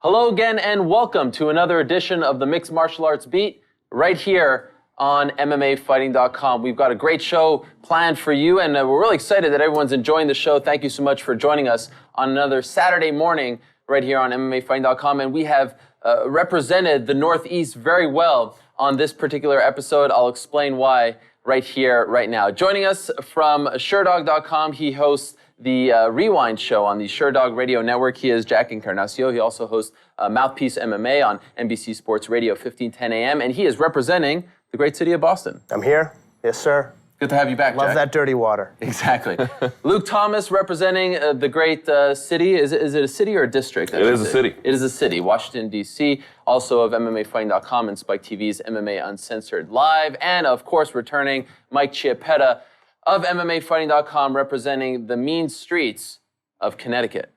Hello again and welcome to another edition of the Mixed Martial Arts Beat right here on MMAfighting.com. We've got a great show planned for you and we're really excited that everyone's enjoying the show. Thank you so much for joining us on another Saturday morning right here on MMAfighting.com. And we have represented the Northeast very well on this particular episode. I'll explain why right here, right now. Joining us from SureDog.com, he hosts the Rewind show on the SureDog Radio Network. He is Jack Encarnacio. He also hosts Mouthpiece MMA on NBC Sports Radio, 1510 a.m. And he is representing the great city of Boston. I'm here. Yes, sir. Good to have you back, Love Jack. that dirty water. Exactly. Luke Thomas representing the great city. Is it a city or a district? It is a city. It is a city. Washington, D.C., also of MMAfighting.com and Spike TV's MMA Uncensored Live. And, of course, returning Mike Chiappetta of MMAfighting.com, representing the mean streets of Connecticut.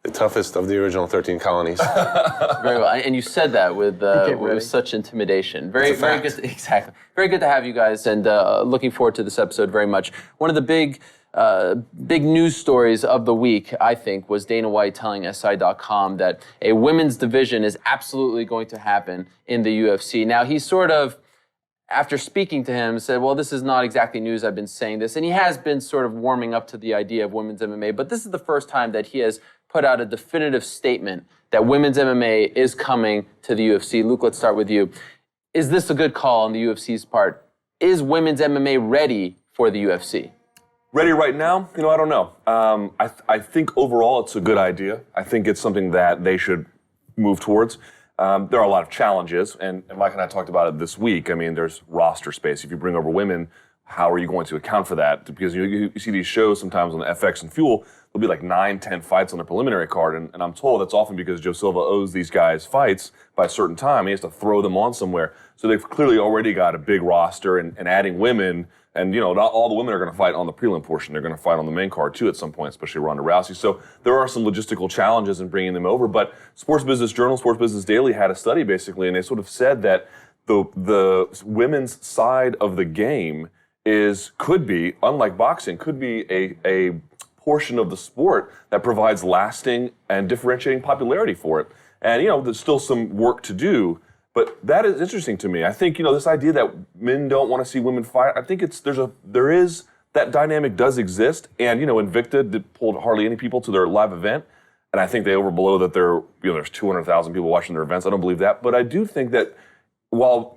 The toughest of the original 13 colonies. Very well, and you said that with such intimidation. Very good. Exactly. Very good to have you guys, and looking forward to this episode very much. One of the big news stories of the week, I think, was Dana White telling SI.com that a women's division is absolutely going to happen in the UFC. Now, he sort of, after speaking to him, said, well, this is not exactly news, I've been saying this. And he has been sort of warming up to the idea of women's MMA, but this is the first time that he has put out a definitive statement that women's MMA is coming to the UFC. Luke, let's start with you. Is this a good call on the UFC's part? Is women's MMA ready for the UFC? Ready right now? I don't know. I think overall it's a good idea. I think it's something that they should move towards. There are a lot of challenges, and Mike and I talked about it this week. I mean, there's roster space. If you bring over women, how are you going to account for that? Because you see these shows sometimes on the FX and Fuel, there'll be like 9-10 fights on the preliminary card, and I'm told that's often because Joe Silva owes these guys fights by a certain time. He has to throw them on somewhere. So they've clearly already got a big roster, and adding women, and not all the women are going to fight on the prelim portion. They're going to fight on the main card too at some point, especially Ronda Rousey. So there are some logistical challenges in bringing them over. But Sports Business Journal, Sports Business Daily had a study basically, and they sort of said that the women's side of the game could be, unlike boxing, could be a portion of the sport that provides lasting and differentiating popularity for it. And, there's still some work to do, but that is interesting to me. I think, this idea that men don't want to see women fight, I think that dynamic does exist. And, Invicta pulled hardly any people to their live event. And I think they overblow that there's 200,000 people watching their events. I don't believe that. But I do think that while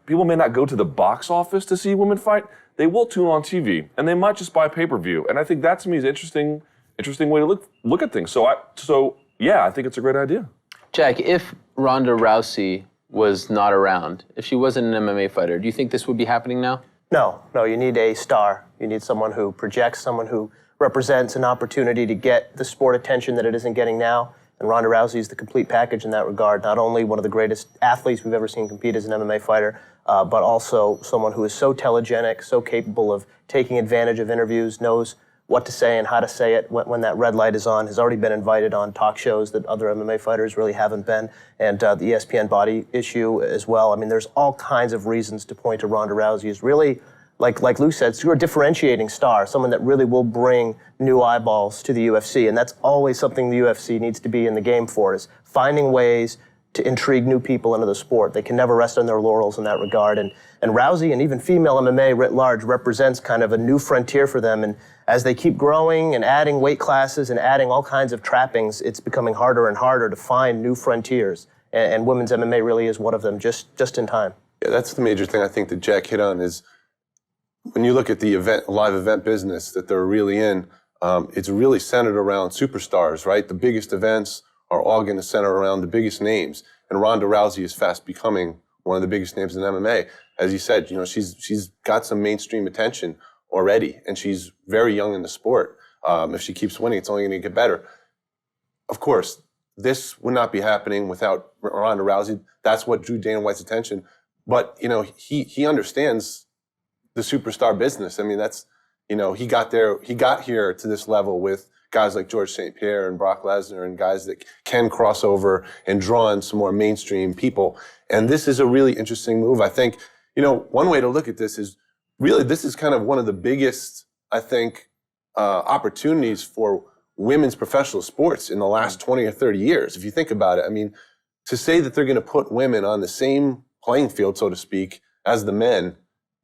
people may not go to the box office to see women fight, they will tune on TV, and they might just buy pay-per-view. And I think that to me is an interesting way to look at things. So I think it's a great idea. Jack, if Ronda Rousey was not around, if she wasn't an MMA fighter, do you think this would be happening now? No, you need a star. You need someone who projects, someone who represents an opportunity to get the sport attention that it isn't getting now. And Ronda Rousey is the complete package in that regard. Not only one of the greatest athletes we've ever seen compete as an MMA fighter, but also someone who is so telegenic, so capable of taking advantage of interviews, knows what to say and how to say it when that red light is on, has already been invited on talk shows that other MMA fighters really haven't been, and the ESPN body issue as well. I mean, there's all kinds of reasons to point to Ronda Rousey as really, like Lou said, you're a differentiating star, someone that really will bring new eyeballs to the UFC, and that's always something the UFC needs to be in the game for, is finding ways to intrigue new people into the sport. They can never rest on their laurels in that regard. And Rousey and even female MMA writ large represents kind of a new frontier for them. And as they keep growing and adding weight classes and adding all kinds of trappings, it's becoming harder and harder to find new frontiers. And women's MMA really is one of them, just in time. Yeah, that's the major thing I think that Jack hit on is when you look at the live event business that they're really in, it's really centered around superstars, right? The biggest events are all going to center around the biggest names. And Ronda Rousey is fast becoming one of the biggest names in MMA. As you said, she's got some mainstream attention already, and she's very young in the sport. If she keeps winning, it's only going to get better. Of course, this would not be happening without Ronda Rousey. That's what drew Dana White's attention. But, he understands the superstar business. I mean, he got here to this level with guys like George St. Pierre and Brock Lesnar and guys that can cross over and draw in some more mainstream people. And this is a really interesting move. I think, one way to look at this is really this is kind of one of the biggest, I think, opportunities for women's professional sports in the last 20 or 30 years. If you think about it, I mean, to say that they're going to put women on the same playing field, so to speak, as the men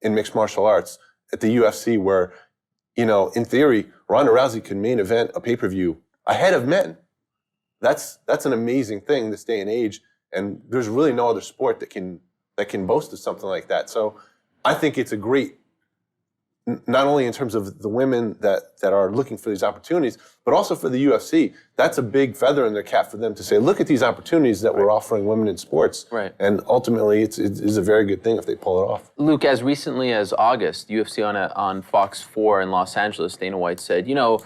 in mixed martial arts at the UFC, where, you know, in theory, Ronda Rousey could main event a pay-per-view ahead of men. That's an amazing thing this day and age, and there's really no other sport that can boast of something like that. So I think it's a great, not only in terms of the women that are looking for these opportunities, but also for the UFC. That's a big feather in their cap for them to say, look at these opportunities that we're offering women in sports. Right. And ultimately, it's a very good thing if they pull it off. Luke, as recently as August, UFC on Fox 4 in Los Angeles, Dana White said, you know,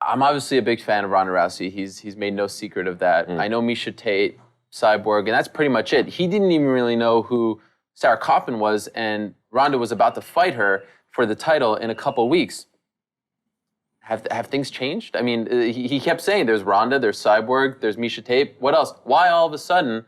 I'm obviously a big fan of Ronda Rousey. He's made no secret of that. I know Miesha Tate, Cyborg, and that's pretty much it. He didn't even really know who Sarah Kaufman was, and Ronda was about to fight her for the title in a couple of weeks. Have things changed? I mean, he kept saying there's Ronda, there's Cyborg, there's Miesha Tate. What else? Why all of a sudden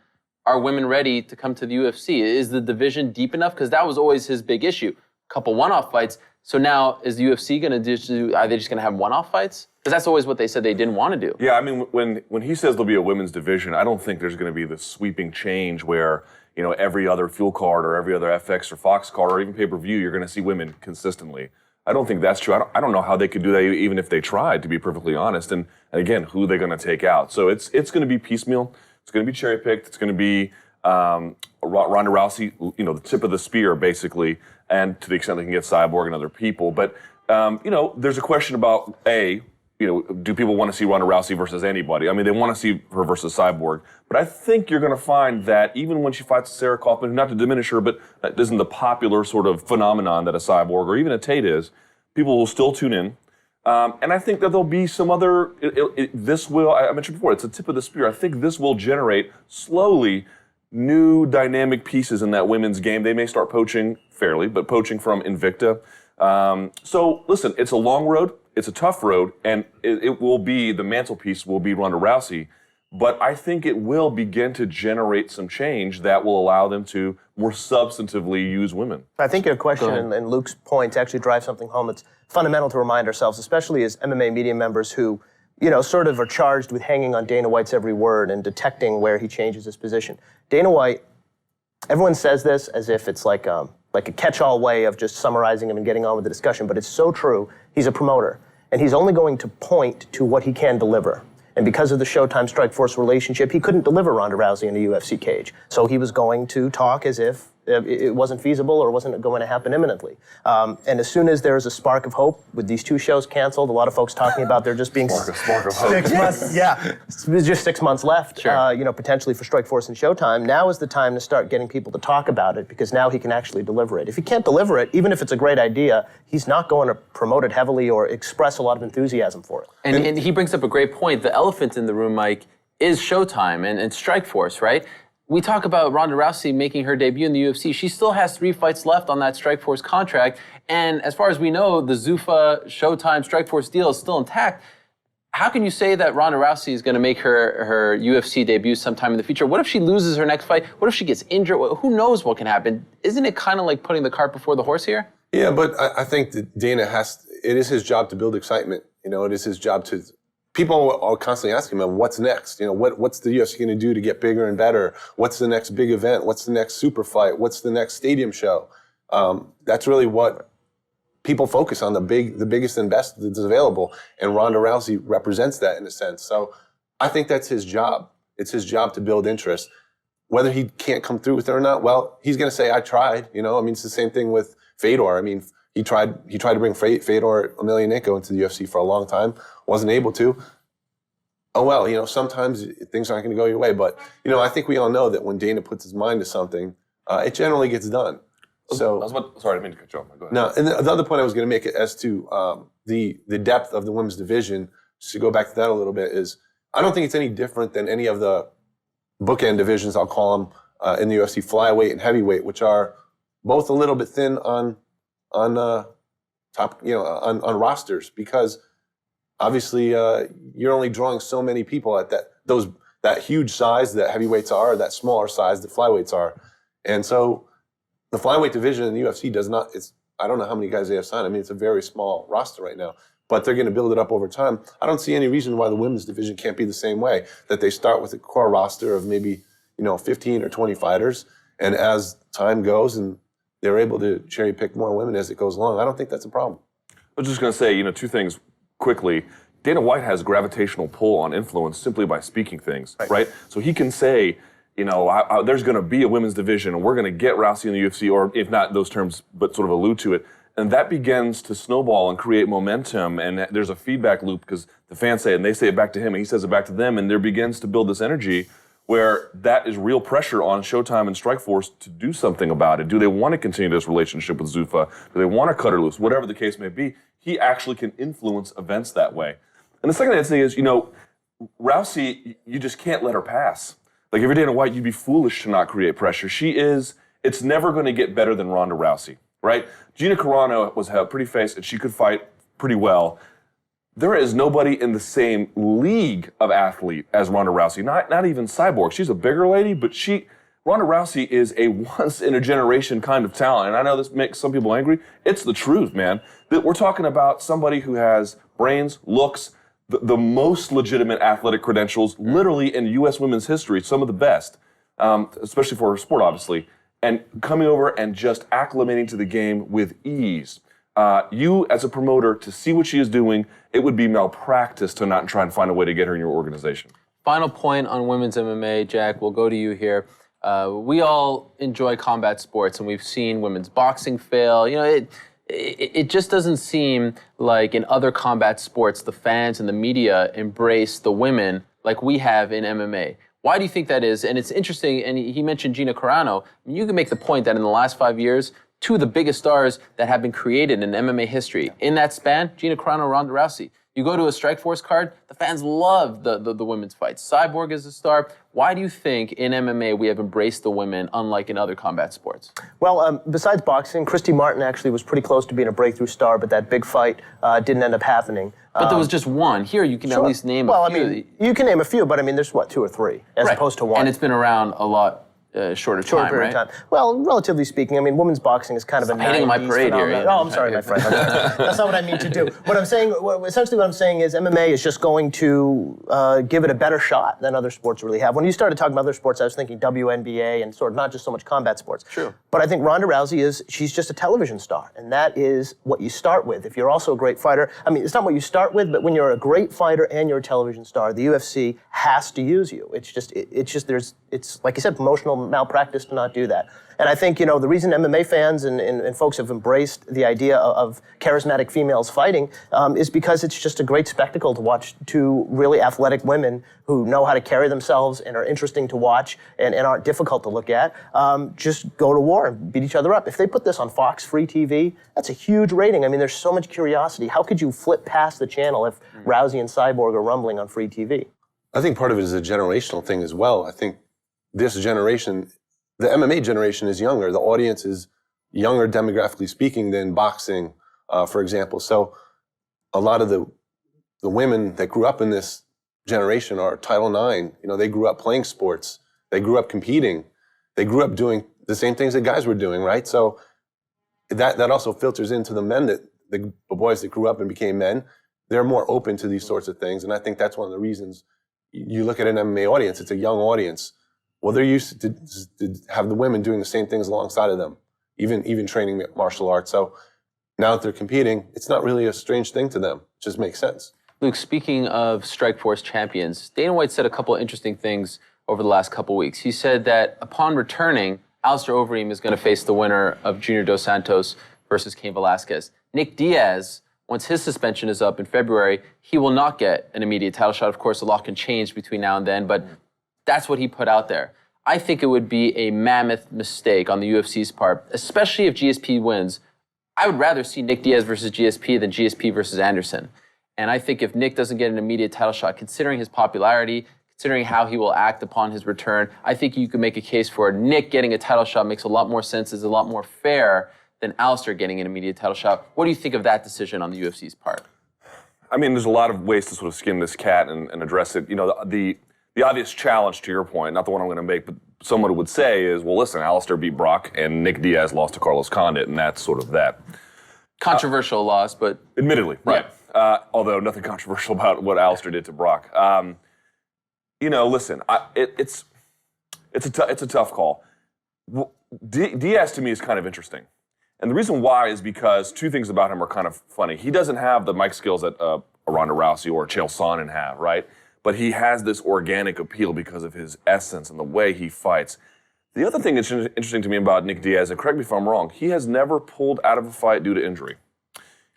are women ready to come to the UFC? Is the division deep enough? Because that was always his big issue. A couple one-off fights. So now is the UFC going to do? Are they just going to have one-off fights? Because that's always what they said they didn't want to do. Yeah, I mean, when he says there'll be a women's division, I don't think there's going to be this sweeping change where, you know, every other Fuel card or every other FX or Fox card or even pay-per-view, you're going to see women consistently. I don't think that's true. I don't know how they could do that even if they tried, to be perfectly honest. And again, who are they going to take out? So it's going to be piecemeal. It's going to be cherry-picked. It's going to be Ronda Rousey, you know, the tip of the spear, basically, and to the extent they can get Cyborg and other people. But, you know, there's a question about, you know, do people want to see Ronda Rousey versus anybody? I mean, they want to see her versus Cyborg. But I think you're going to find that even when she fights Sarah Kaufman, not to diminish her, but that isn't the popular sort of phenomenon that a Cyborg or even a Tate is, people will still tune in. And I think that there'll be some other, this will, I mentioned before, it's a tip of the spear. I think this will generate slowly new dynamic pieces in that women's game. They may start poaching fairly, but poaching from Invicta. So listen, it's a long road. It's a tough road, and it will be, the mantelpiece will be Ronda Rousey, but I think it will begin to generate some change that will allow them to more substantively use women. I think your question and Luke's points actually drive something home that's fundamental to remind ourselves, especially as MMA media members who, you know, sort of are charged with hanging on Dana White's every word and detecting where he changes his position. Dana White, everyone says this as if it's like a catch-all way of just summarizing him and getting on with the discussion, but it's so true. He's a promoter, and he's only going to point to what he can deliver. And because of the Showtime Strikeforce relationship, he couldn't deliver Ronda Rousey in a UFC cage. So he was going to talk as if it wasn't feasible or wasn't going to happen imminently. And as soon as there is a spark of hope with these two shows canceled, a lot of folks talking about there just being spark of hope. 6 months. Yeah, there's just 6 months left. Sure. You know, potentially for Strikeforce and Showtime. Now is the time to start getting people to talk about it because now he can actually deliver it. If he can't deliver it, even if it's a great idea, he's not going to promote it heavily or express a lot of enthusiasm for it. And he brings up a great point. The elephant in the room, Mike, is Showtime and Strikeforce, right? We talk about Ronda Rousey making her debut in the UFC. She still has 3 fights left on that Strikeforce contract. And as far as we know, the Zuffa, Showtime, Strikeforce deal is still intact. How can you say that Ronda Rousey is going to make her UFC debut sometime in the future? What if she loses her next fight? What if she gets injured? Who knows what can happen? Isn't it kind of like putting the cart before the horse here? Yeah, but I think that Dana it is his job to build excitement. You know, it is his job to, people are constantly asking him, what's next? You know, what's the UFC going to do to get bigger and better? What's the next big event? What's the next super fight? What's the next stadium show? That's really what people focus on, the biggest and best that's available. And Ronda Rousey represents that in a sense. So I think that's his job. It's his job to build interest. Whether he can't come through with it or not, well, he's going to say, I tried. You know, I mean, it's the same thing with Fedor. I mean, he tried to bring Fedor Emelianenko into the UFC for a long time, wasn't able to. Oh well, you know, sometimes things aren't going to go your way, but you know, I think we all know that when Dana puts his mind to something, it generally gets done. So, Sorry, I didn't mean to cut you off. Go ahead. No, and the other point I was going to make as to the depth of the women's division, just to go back to that a little bit, is I don't think it's any different than any of the bookend divisions, I'll call them, in the UFC, flyweight and heavyweight, which are both a little bit thin on top, you know, on rosters, because obviously you're only drawing so many people at that huge size that heavyweights are, that smaller size that flyweights are, and so the flyweight division in the UFC does not. I don't know how many guys they have signed. I mean, it's a very small roster right now. but they're going to build it up over time. I don't see any reason why the women's division can't be the same way, that they start with a core roster of maybe 15 or 20 fighters, and as time goes and they're able to cherry pick more women as it goes along, I don't think that's a problem. I was just going to say, two things quickly. Dana White has gravitational pull on influence simply by speaking things, right? So he can say, there's going to be a women's division and we're going to get Rousey in the UFC, or if not those terms, but sort of allude to it. And that begins to snowball and create momentum, and there's a feedback loop because the fans say it and they say it back to him and he says it back to them, and there begins to build this energy where that is real pressure on Showtime and Strikeforce to do something about it. Do they want to continue this relationship with Zuffa? Do they want to cut her loose? Whatever the case may be, he actually can influence events that way. And the second thing is, Rousey, you just can't let her pass. Like, if you're Dana White, you'd be foolish to not create pressure. It's never going to get better than Ronda Rousey, right? Gina Carano had a pretty face and she could fight pretty well. There is nobody in the same league of athlete as Ronda Rousey, not even Cyborg. She's a bigger lady, but Ronda Rousey is a once-in-a-generation kind of talent. And I know this makes some people angry. It's the truth, man. That we're talking about somebody who has brains, looks, the most legitimate athletic credentials, literally in U.S. women's history, some of the best, especially for her sport, obviously, and coming over and just acclimating to the game with ease. You, as a promoter, to see what she is doing, it would be malpractice to not try and find a way to get her in your organization. Final point on women's MMA, Jack, we'll go to you here. We all enjoy combat sports, and we've seen women's boxing fail. It just doesn't seem like in other combat sports, the fans and the media embrace the women like we have in MMA. Why do you think that is? And it's interesting, and he mentioned Gina Carano. You can make the point that in the last 5 years, two of the biggest stars that have been created in MMA history. In that span, Gina Carano, Ronda Rousey. You go to a Strikeforce card, the fans love the women's fights. Cyborg is a star. Why do you think in MMA we have embraced the women, unlike in other combat sports? Well, besides boxing, Christy Martin actually was pretty close to being a breakthrough star, but that big fight didn't end up happening. But there was just one. Here you can at least name a few. Well, I mean, you can name a few, but I mean, there's two or three, as opposed to one. And it's been around a lot shorter time, period of time. Well, relatively speaking, I mean, women's boxing is kind of a 90s hating on my parade phenomenon. here. Oh, I'm sorry, my friend. That's not what I mean to do. Essentially what I'm saying is MMA is just going to give it a better shot than other sports really have. When you started talking about other sports, I was thinking WNBA and sort of not just so much combat sports. True. But I think Ronda Rousey she's just a television star, and that is what you start with. If you're also a great fighter, I mean, it's not what you start with, but when you're a great fighter and you're a television star, the UFC has to use you. It's like you said, promotional malpractice to not do that. And I think, the reason MMA fans and folks have embraced the idea of charismatic females fighting is because it's just a great spectacle to watch two really athletic women who know how to carry themselves and are interesting to watch and aren't difficult to look at, just go to war and beat each other up. If they put this on Fox Free TV, that's a huge rating. I mean, there's so much curiosity. How could you flip past the channel if Rousey and Cyborg are rumbling on Free TV? I think part of it is a generational thing as well. I think this generation, the MMA generation, is younger. The audience is younger demographically speaking than boxing, for example. So a lot of the women that grew up in this generation are Title IX. They grew up playing sports. They grew up competing. They grew up doing the same things that guys were doing, right? So that also filters into the men, the boys that grew up and became men. They're more open to these sorts of things. And I think that's one of the reasons you look at an MMA audience, it's a young audience. Well, they're used to have the women doing the same things alongside of them, even training martial arts. So now that they're competing, it's not really a strange thing to them. It just makes sense. Luke, speaking of Strikeforce champions, Dana White said a couple of interesting things over the last couple of weeks. He said that upon returning, Alistair Overeem is going to face the winner of Junior Dos Santos versus Cain Velasquez. Nick Diaz, once his suspension is up in February, he will not get an immediate title shot. Of course, a lot can change between now and then, but that's what he put out there. I think it would be a mammoth mistake on the UFC's part, especially if GSP wins. I would rather see Nick Diaz versus GSP than GSP versus Anderson. And I think if Nick doesn't get an immediate title shot, considering his popularity, considering how he will act upon his return, I think you could make a case for Nick getting a title shot makes a lot more sense, is a lot more fair than Alistair getting an immediate title shot. What do you think of that decision on the UFC's part? I mean, there's a lot of ways to sort of skin this cat and address it. The obvious challenge to your point, not the one I'm going to make, but someone would say is, well, listen, Alistair beat Brock and Nick Diaz lost to Carlos Condit, and that's sort of that. Controversial loss, but... Admittedly, right. Although nothing controversial about what Alistair did to Brock. Listen, it's a tough call. Diaz to me is kind of interesting. And the reason why is because two things about him are kind of funny. He doesn't have the mic skills that a Ronda Rousey or Chael Sonnen have, right? But he has this organic appeal because of his essence and the way he fights. The other thing that's interesting to me about Nick Diaz, and correct me if I'm wrong, he has never pulled out of a fight due to injury.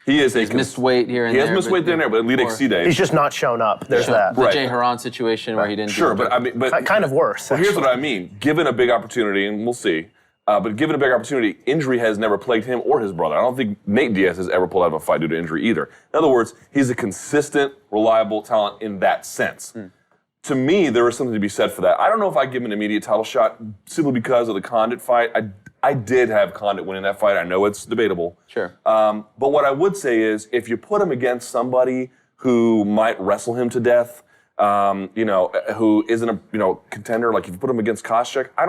He's missed weight here and there. He has missed weight there and there, but Elite XC days. He's just not shown up. There's that. The Jay Haran situation where he didn't. Sure, but I mean, kind of worse. Well, here's what I mean. Given a big opportunity, and we'll see, but given a big opportunity, injury has never plagued him or his brother. I don't think Nate Diaz has ever pulled out of a fight due to injury either. In other words, he's a consistent, reliable talent in that sense. To me, there is something to be said for that. I don't know if I'd give him an immediate title shot simply because of the Condit fight. I did have Condit winning that fight. I know it's debatable. Sure. But what I would say is, if you put him against somebody who might wrestle him to death, who isn't a contender, like if you put him against Koscheck, I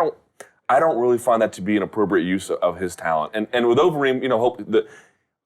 don't really find that to be an appropriate use of his talent. And with Overeem,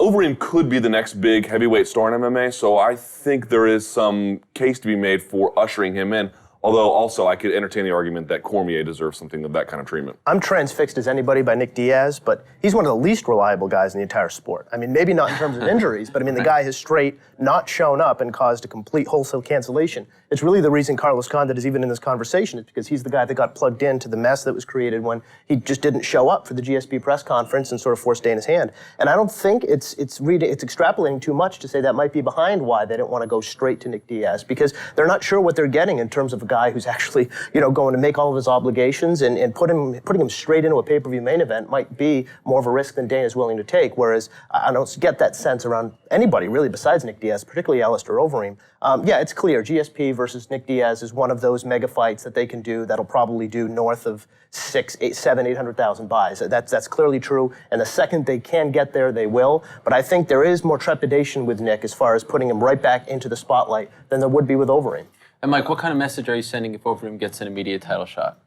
Overeem could be the next big heavyweight star in MMA, so I think there is some case to be made for ushering him in. Although also I could entertain the argument that Cormier deserves something of that kind of treatment. I'm transfixed as anybody by Nick Diaz, but he's one of the least reliable guys in the entire sport. I mean, maybe not in terms of injuries, but I mean, the guy has straight not shown up and caused a complete wholesale cancellation. It's really the reason Carlos Condit is even in this conversation. It's because he's the guy that got plugged into the mess that was created when he just didn't show up for the GSP press conference and sort of forced Dana's hand. And I don't think it's extrapolating too much to say that might be behind why they didn't want to go straight to Nick Diaz, because they're not sure what they're getting in terms of a guy who's actually, going to make all of his obligations, and putting him straight into a pay-per-view main event might be more of a risk than Dana's willing to take. Whereas I don't get that sense around anybody really besides Nick Diaz, particularly Alistair Overeem. It's clear GSP versus Nick Diaz is one of those mega fights that they can do that'll probably do north of 800,000 buys. That's clearly true. And the second they can get there, they will. But I think there is more trepidation with Nick as far as putting him right back into the spotlight than there would be with Overeem. And Mike, what kind of message are you sending if Overeem gets an immediate title shot?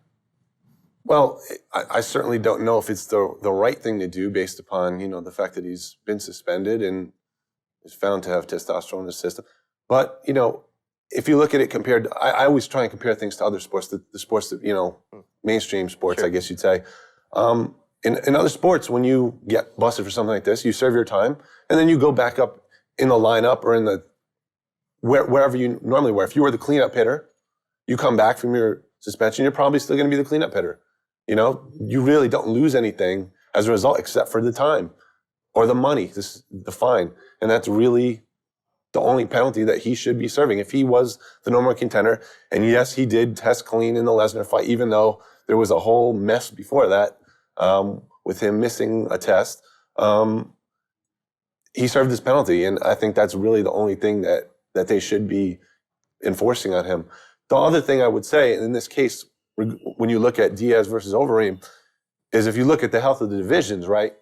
Well, I certainly don't know if it's the right thing to do based upon, the fact that he's been suspended and is found to have testosterone in his system. But, if you look at it compared to, I always try and compare things to other sports, the sports that, mainstream sports, sure. I guess you'd say. In other sports, when you get busted for something like this, you serve your time, and then you go back up in the lineup or in the wherever you normally were. If you were the cleanup hitter, you come back from your suspension, you're probably still going to be the cleanup hitter. You really don't lose anything as a result except for the time or the money, the fine. And that's really the only penalty that he should be serving. If he was the number one contender, and yes, he did test clean in the Lesnar fight, even though there was a whole mess before that with him missing a test, he served his penalty. And I think that's really the only thing that they should be enforcing on him. The other thing I would say, in this case, when you look at Diaz versus Overeem, is if you look at the health of the divisions, right?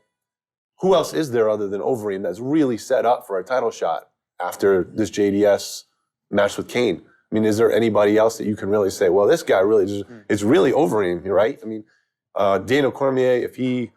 Who else is there other than Overeem that's really set up for a title shot after this JDS match with Kane? I mean, is there anybody else that you can really say, well, this guy really just, it's really Overeem, right? I mean, Daniel Cormier, if he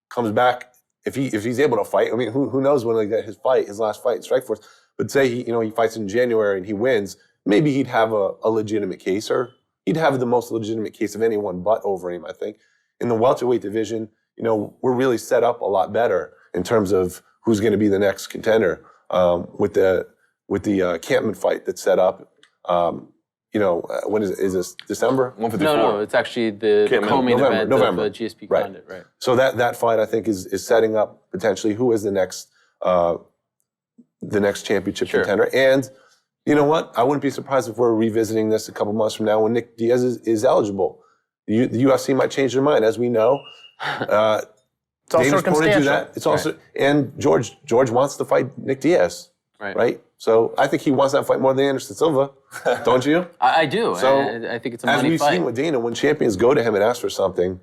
comes back, if he's able to fight, I mean, who knows when he'll get his last fight in Strikeforce. But say he fights in January and he wins, maybe he'd have a legitimate case, or he'd have the most legitimate case of anyone but Overeem, I think. In the welterweight division, we're really set up a lot better in terms of who's going to be the next contender with the Campman fight that's set up. When is this December? 154. No, it's actually the co-main event of GSP Condit, right? So that fight I think is setting up potentially who is the next championship contender. And you know what? I wouldn't be surprised if we're revisiting this a couple months from now when Nick Diaz is eligible. The UFC might change their mind, as we know. It's all circumstantial. Do that. It's also right. And George wants to fight Nick Diaz, right? So I think he wants that fight more than Anderson Silva, don't you? I do. So I think it's a money fight. As we've seen with Dana, when champions go to him and ask for something,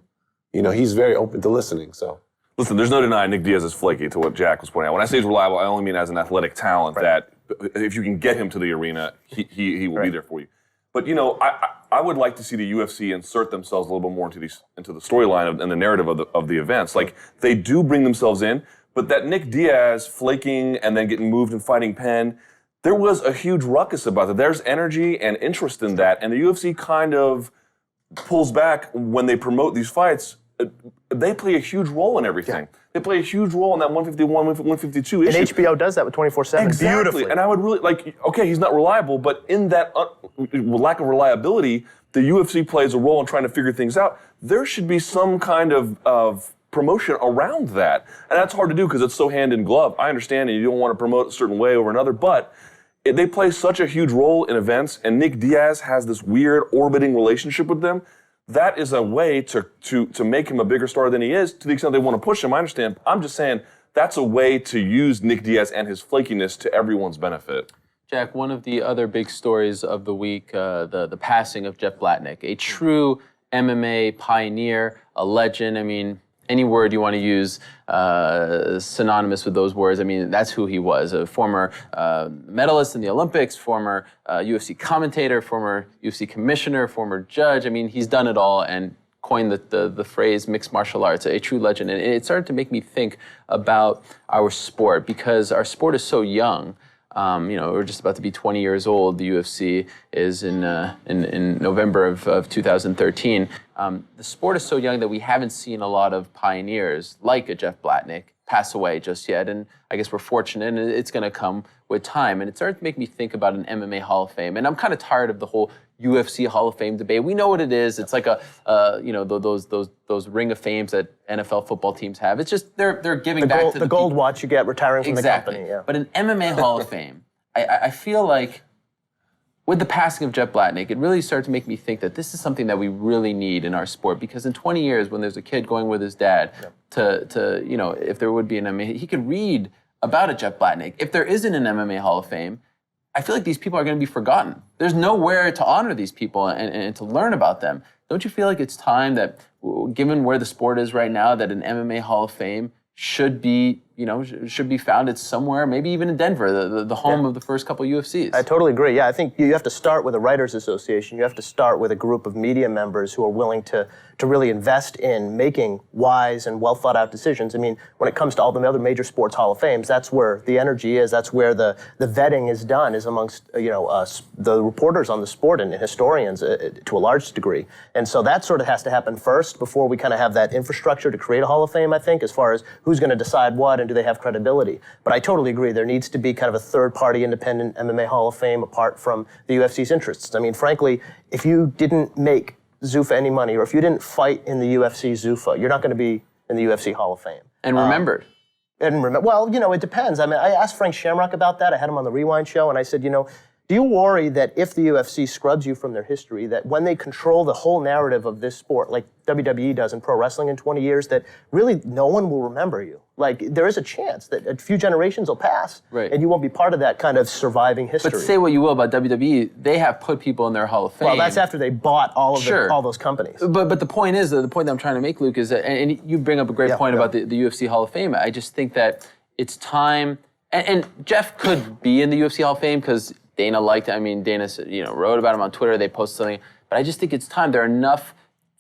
he's very open to listening. So. Listen, there's no denying Nick Diaz is flaky, to what Jack was pointing out. When I say he's reliable, I only mean as an athletic talent, that if you can get him to the arena, he will be there for you. But, I would like to see the UFC insert themselves a little bit more into the storyline and the narrative of the events. Like, they do bring themselves in, but that Nick Diaz flaking and then getting moved and fighting Penn, there was a huge ruckus about that. There's energy and interest in that, and the UFC kind of pulls back when they promote these fights. They play a huge role in everything. Yeah. They play a huge role in that 151, 152 issue. And HBO does that with 24/7 exactly. beautifully. And I would really, okay, he's not reliable, but in that lack of reliability, the UFC plays a role in trying to figure things out. There should be some kind of promotion around that. And that's hard to do because it's so hand in glove. I understand, and you don't want to promote a certain way over another, but they play such a huge role in events, and Nick Diaz has this weird orbiting relationship with them. That is a way to make him a bigger star than he is, to the extent they want to push him. I understand. I'm just saying that's a way to use Nick Diaz and his flakiness to everyone's benefit. Jack, one of the other big stories of the week, the passing of Jeff Blatnick, a true MMA pioneer, a legend. I mean, any word you want to use synonymous with those words. I mean, that's who he was, a former medalist in the Olympics, former UFC commentator, former UFC commissioner, former judge. I mean, he's done it all and coined the phrase mixed martial arts, a true legend. And it started to make me think about our sport, because our sport is so young. We're just about to be 20 years old. The UFC is in November of 2013. The sport is so young that we haven't seen a lot of pioneers like a Jeff Blatnick pass away just yet. And I guess we're fortunate, and it's going to come with time. And it started to make me think about an MMA Hall of Fame. And I'm kind of tired of the whole UFC Hall of Fame debate. We know what it is. It's like those Ring of Fames that NFL football teams have. It's just they're giving back to the gold watch you get retiring from the company. Yeah. But an MMA Hall of Fame, I feel like with the passing of Jeff Blatnick, it really started to make me think that this is something that we really need in our sport. Because in 20 years, when there's a kid going with his dad if there would be an MMA, he could read about a Jeff Blatnick. If there isn't an MMA Hall of Fame, I feel like these people are going to be forgotten. There's nowhere to honor these people and to learn about them. Don't you feel like it's time that, given where the sport is right now, that an MMA Hall of Fame should be founded somewhere, maybe even in Denver, the home of the first couple UFCs? I totally agree. Yeah, I think you have to start with a writers association. You have to start with a group of media members who are willing to really invest in making wise and well thought out decisions. I mean, when it comes to all the other major sports Hall of Fames, that's where the energy is. That's where the vetting is done, is amongst the reporters on the sport and historians to a large degree. And so that sort of has to happen first before we kind of have that infrastructure to create a Hall of Fame, I think, as far as who's going to decide what and do they have credibility. But I totally agree. There needs to be kind of a third-party independent MMA Hall of Fame apart from the UFC's interests. I mean, frankly, if you didn't make Zuffa any money, or if you didn't fight in the UFC Zuffa, you're not going to be in the UFC Hall of Fame. And remembered. Well, it depends. I mean, I asked Frank Shamrock about that. I had him on the Rewind show, and I said, do you worry that if the UFC scrubs you from their history, that when they control the whole narrative of this sport, like WWE does in pro wrestling in 20 years, that really no one will remember you? Like, there is a chance that a few generations will pass, and you won't be part of that kind of surviving history. But say what you will about WWE, they have put people in their Hall of Fame. Well, that's after they bought all those companies. But the point is, the point that I'm trying to make, Luke, is that, and you bring up a great point about the UFC Hall of Fame. I just think that it's time, and Jeff could be in the UFC Hall of Fame because Dana liked it. I mean, Dana wrote about him on Twitter. They posted something. But I just think it's time. There are enough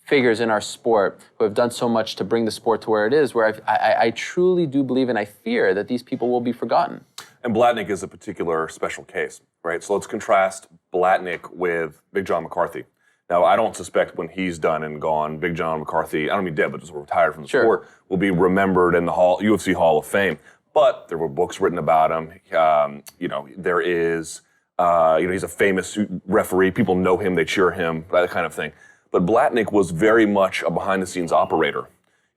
figures in our sport who have done so much to bring the sport to where it is, where I truly do believe, and I fear that these people will be forgotten. And Blatnick is a particular special case, right? So let's contrast Blatnick with Big John McCarthy. Now, I don't suspect when he's done and gone, Big John McCarthy, I don't mean dead, but just retired from the sport, will be remembered in the UFC Hall of Fame. But there were books written about him. There is... he's a famous referee. People know him, they cheer him, that kind of thing. But Blatnick was very much a behind-the-scenes operator,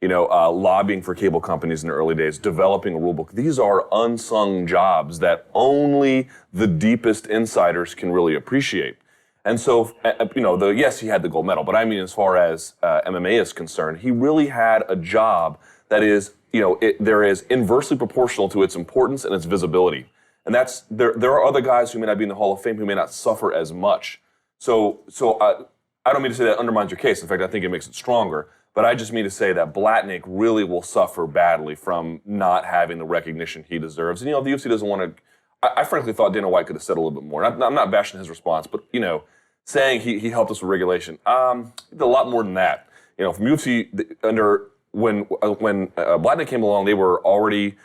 lobbying for cable companies in the early days, developing a rule book. These are unsung jobs that only the deepest insiders can really appreciate. And so, yes, he had the gold medal, but I mean, as far as MMA is concerned, he really had a job that is, there is inversely proportional to its importance and its visibility. And that's there are other guys who may not be in the Hall of Fame who may not suffer as much. So I don't mean to say that undermines your case. In fact, I think it makes it stronger. But I just mean to say that Blatnick really will suffer badly from not having the recognition he deserves. And the UFC doesn't want to. I frankly thought Dana White could have said a little bit more. I'm not bashing his response, but saying he helped us with regulation, he did a lot more than that. From UFC when Blatnick came along, they were already.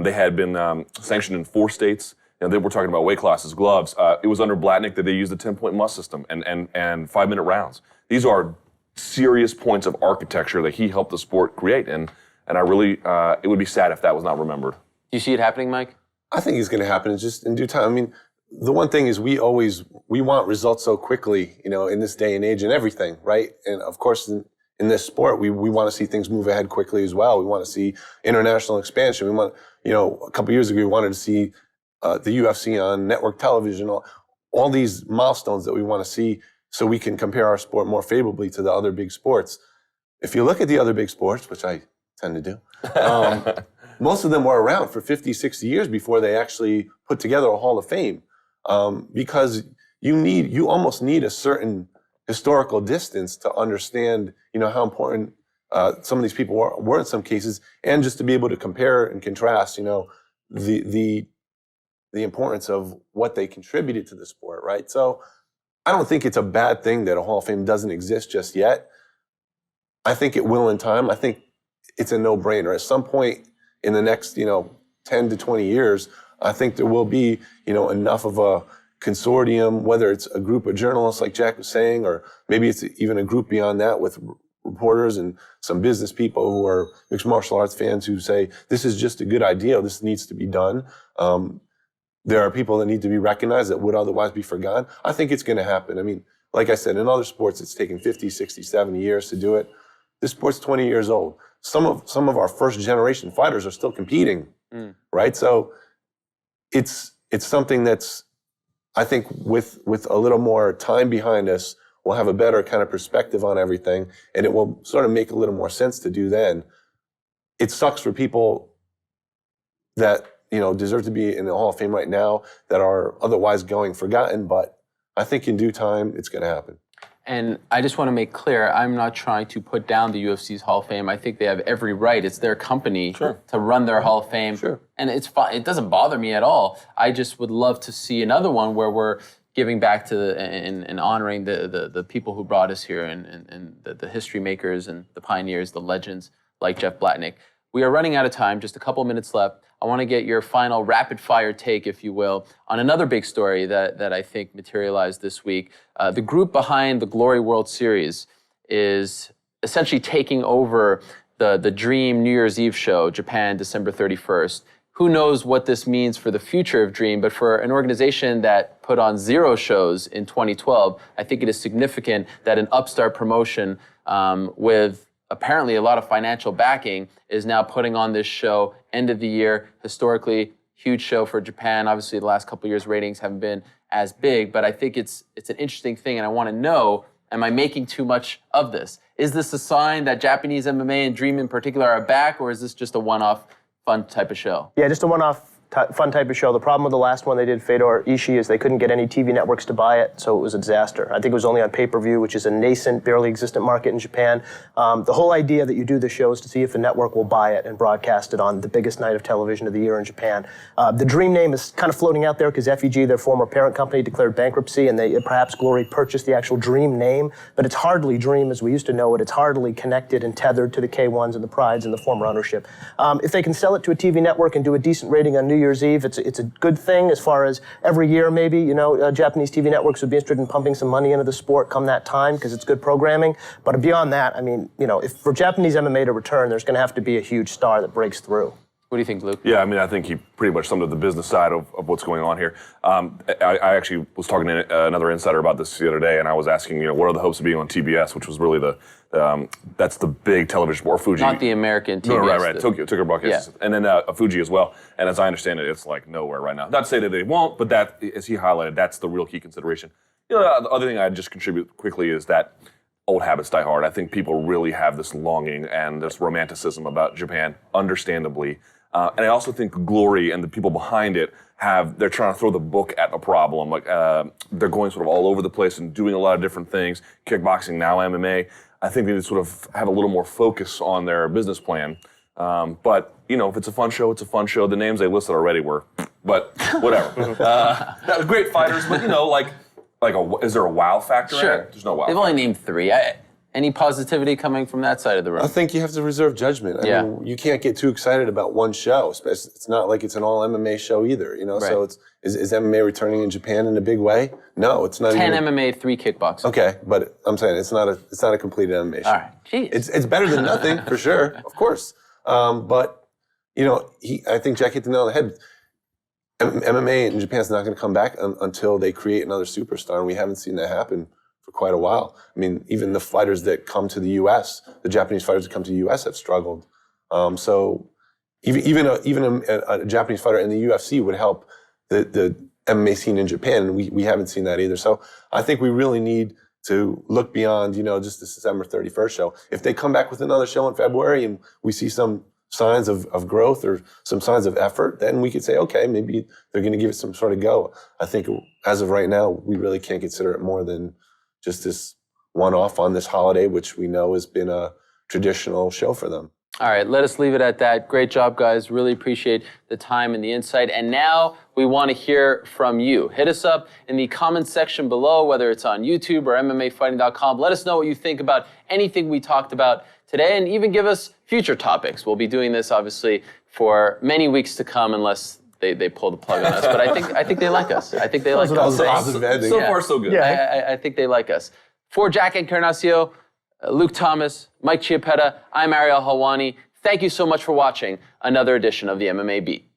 They had been sanctioned in 4 states, they were talking about weight classes, gloves. It was under Blatnick that they used the 10-point must system and 5-minute rounds. These are serious points of architecture that he helped the sport create, and I really, it would be sad if that was not remembered. Do you see it happening, Mike? I think it's going to happen. It's just in due time. I mean, the one thing is we want results so quickly, in this day and age and everything, right? And of course, in this sport, we want to see things move ahead quickly as well. We want to see international expansion. We want, a couple years ago, we wanted to see the UFC on network television, all these milestones that we want to see so we can compare our sport more favorably to the other big sports. If you look at the other big sports, which I tend to do, most of them were around for 50, 60 years before they actually put together a Hall of Fame. Because you almost need a certain historical distance to understand, how important some of these people were in some cases, and just to be able to compare and contrast, the importance of what they contributed to the sport, right? So I don't think it's a bad thing that a Hall of Fame doesn't exist just yet. I think it will in time. I think it's a no-brainer. At some point in the next, 10 to 20 years, I think there will be, enough of a consortium, whether it's a group of journalists like Jack was saying, or maybe it's even a group beyond that with reporters and some business people who are mixed martial arts fans who say, this is just a good idea, this needs to be done. There are people that need to be recognized that would otherwise be forgotten. I think it's going to happen. I mean, like I said, in other sports, it's taken 50, 60, 70 years to do it. This sport's 20 years old. Some of our first generation fighters are still competing, right? So it's something that's, I think with a little more time behind us, we'll have a better kind of perspective on everything, and it will sort of make a little more sense to do then. It sucks for people that, deserve to be in the Hall of Fame right now that are otherwise going forgotten, but I think in due time, it's going to happen. And I just want to make clear, I'm not trying to put down the UFC's Hall of Fame. I think they have every right. It's their company to run their Hall of Fame. Sure. And it's fine. It doesn't bother me at all. I just would love to see another one where we're giving back to and honoring the people who brought us here and the history makers and the pioneers, the legends like Jeff Blatnick. We are running out of time, just a couple minutes left. I want to get your final rapid-fire take, if you will, on another big story that I think materialized this week. The group behind the Glory World Series is essentially taking over the Dream New Year's Eve show, Japan, December 31st. Who knows what this means for the future of Dream, but for an organization that put on 0 shows in 2012, I think it is significant that an upstart promotion with apparently a lot of financial backing is now putting on this show end of the year. Historically, huge show for Japan. Obviously, the last couple of years ratings haven't been as big, but I think it's an interesting thing, and I want to know, am I making too much of this? Is this a sign that Japanese MMA and Dream in particular are back, or is this just a one-off fun type of show? Yeah, just a one-off fun type of show. The problem with the last one they did, Fedor Ishii, is they couldn't get any TV networks to buy it, so it was a disaster. I think it was only on pay-per-view, which is a nascent, barely existent market in Japan. The whole idea that you do the show is to see if a network will buy it and broadcast it on the biggest night of television of the year in Japan. The Dream name is kind of floating out there because FEG, their former parent company, declared bankruptcy, and they perhaps Glory purchased the actual Dream name, but it's hardly Dream as we used to know it. It's hardly connected and tethered to the K1s and the Prides and the former ownership. If they can sell it to a TV network and do a decent rating on New Year's Eve, it's a good thing as far as every year maybe, Japanese TV networks would be interested in pumping some money into the sport come that time because it's good programming. But beyond that, I mean, if for Japanese MMA to return, there's going to have to be a huge star that breaks through. What do you think, Luke? Yeah, I mean, I think he pretty much summed up the business side of what's going on here. I actually was talking to another insider about this the other day, and I was asking, what are the hopes of being on TBS, which was really that's the big television, or Fuji. Not the American TBS. No, right. Tokyo Broadcast. Yeah. And then Fuji as well. And as I understand it, it's like nowhere right now. Not to say that they won't, but that, as he highlighted, that's the real key consideration. The other thing I'd just contribute quickly is that old habits die hard. I think people really have this longing and this romanticism about Japan, understandably. And I also think Glory and the people behind it they're trying to throw the book at a problem. Like they're going sort of all over the place and doing a lot of different things. Kickboxing, now MMA. I think they sort of have a little more focus on their business plan. But, if it's a fun show, it's a fun show. The names they listed already were, but whatever. Great fighters, but, is there a wow factor? Sure. There's no wow They've factor. only named 3. Any positivity coming from that side of the room? I think you have to reserve judgment. I mean, you can't get too excited about one show. It's not like it's an all MMA show either, you know. Right. So is MMA returning in Japan in a big way? No, it's not. 10 MMA, 3 kickboxing. Okay, but I'm saying it's not a completed MMA show. All right, jeez. It's better than nothing for sure, of course. But you know, I think Jack hit the nail on the head. MMA in Japan is not going to come back until they create another superstar, and we haven't seen that happen for quite a while. I mean, even the fighters that come to the U.S., the Japanese fighters that come to the U.S. have struggled. So even a Japanese fighter in the UFC would help the MMA scene in Japan, and we haven't seen that either. So I think we really need to look beyond, you know, just the December 31st show. If they come back with another show in February and we see some signs of growth or some signs of effort, then we could say, okay, maybe they're going to give it some sort of go. I think as of right now, we really can't consider it more than just this one-off on this holiday, which we know has been a traditional show for them. All right, let us leave it at that. Great job, guys. Really appreciate the time and the insight. And now we want to hear from you. Hit us up in the comments section below, whether it's on YouTube or MMAfighting.com. Let us know what you think about anything we talked about today, and even give us future topics. We'll be doing this, obviously, for many weeks to come, unless they pull the plug on us. But I think they like us. I think they like us. So far, so good. Yeah. I think they like us. For Jack Encarnacio, Luke Thomas, Mike Chiappetta, I'm Ariel Helwani. Thank you so much for watching another edition of the MMA Beat.